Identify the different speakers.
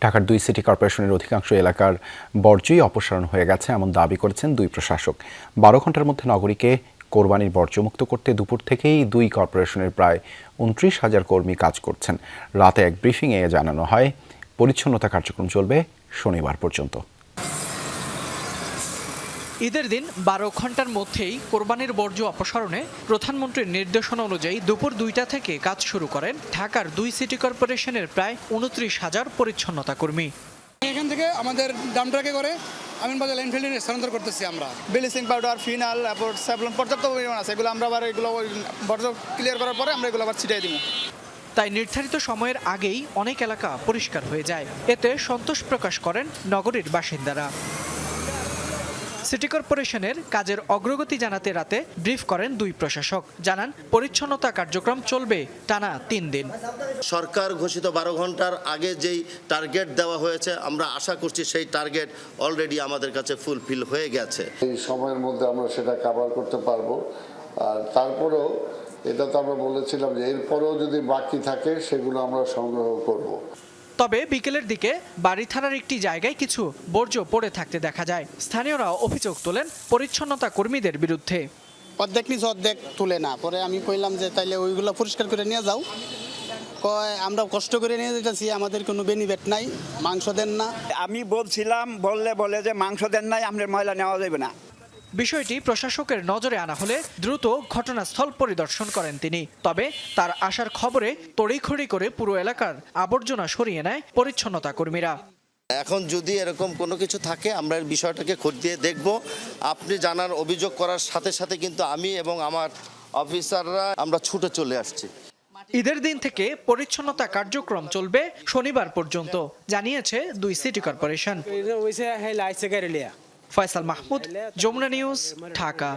Speaker 1: ঢাকার ২ সিটি কর্পোরেশনের অধিকাংশ এলাকার বর্জ্যই অপসারণ হয়ে গেছে এমন দাবি করেছেন দুই প্রশাসক। ১২ ঘণ্টার মধ্যে নগরীকে কোরবানির বর্জ্যমুক্ত করতে দুপুর থেকেই দুই কর্পোরেশনের প্রায় ২৯,০০০ কর্মী কাজ করছেন। রাতে এক ব্রিফিংয়ে জানানো হয়, পরিচ্ছন্নতা কার্যক্রম চলবে শনিবার পর্যন্ত।
Speaker 2: ঈদের দিন ১২ ঘণ্টার মধ্যেই কোরবানির বর্জ্য অপসারণে প্রধানমন্ত্রীর নির্দেশনা অনুযায়ী দুপুর ২টা থেকে কাজ শুরু করেন ঢাকার ২ সিটি কর্পোরেশনের প্রায় ২৯,০০০ পরিচ্ছন্নতা কর্মী।
Speaker 3: এখান থেকে আমাদের ডামট্রাকে করে আমিনবাজার ল্যান্ডফিল্ডে স্থানান্তর করতেছি আমরা।
Speaker 4: ব্লিচিং পাউডার, ফিনাল, তারপর স্যাভলন পর্যাপ্ত পরিমাণ আছে, এগুলো আমরা আবার এগুলো বর্জ্য ক্লিয়ার করার পরে আমরা এগুলো আবার ছিটিয়ে দিব।
Speaker 2: তাই নির্ধারিত সময়ের আগেই অনেক এলাকা পরিষ্কার হয়ে যায়। এতে সন্তোষ প্রকাশ করেন নগরীর বাসিন্দারা। সিটি কর্পোরেশনের কাজের অগ্রগতি জানাতে রাতে ব্রিফ করেন দুই প্রশাসক। জানান, পরিচ্ছন্নতা কার্যক্রম চলবে টানা ৩ দিন।
Speaker 5: সরকার ঘোষিত ১২ ঘন্টার আগে যেই টার্গেট দেওয়া হয়েছে, আমরা আশা করছি সেই টার্গেট অলরেডি আমাদের কাছে ফুলফিল হয়ে গেছে।
Speaker 6: এই সময়ের মধ্যে আমরা সেটা কভার করতে পারবো। আর তারপরেও এটা তো আমরা বলেছিলাম যে এরপরেও যদি বাকি থাকে সেগুলো আমরা সংগ্রহ করব।
Speaker 2: তবে বিকেলের দিকে বাড়ি থানার একটি জায়গায় কিছু বর্জ্য পড়ে থাকতে দেখা যায়। স্থানীয়রা অভিযোগ তোলেন পরিচ্ছন্নতা কর্মীদের বিরুদ্ধে।
Speaker 4: অর্ধেক নিচে অর্ধেক তুলে না, পরে আমি কইলাম যে তাইলে ওইগুলো পরিষ্কার করে নিয়ে যাও। কয় আমরা কষ্ট করে নিয়ে যেতেছি, আমাদের কোনো বেনিফিট নাই, মাংস দেন না।
Speaker 7: আমি বলছিলাম, বলে যে মাংস দেন নাই, আমাদের ময়লা নেওয়া যাবে না।
Speaker 2: বিষয়টি প্রশাসকের নজরে আনা হলে দ্রুত ঘটনাস্থল পরিদর্শন করেন তিনি। তবে তার আসার খবরে তড়িঘড়ি করে পুরো এলাকার আবর্জনা সরিয়ে নেয় পরিচ্ছন্নতা কর্মীরা।
Speaker 5: এখন যদি এরকম কোনো কিছু থাকে, আমরা এই বিষয়টাকে খতিয়ে দেখব। আপনি জানার অভিযোগ করার সাথে সাথে কিন্তু আমি এবং আমার অফিসাররা আমরা ছুটে চলে আসছি।
Speaker 2: ঈদের দিন থেকে পরিচ্ছন্নতা কার্যক্রম চলবে শনিবার পর্যন্ত, জানিয়েছে ২ city corporation. Faisal Mahmud, Jamuna News, Dhaka.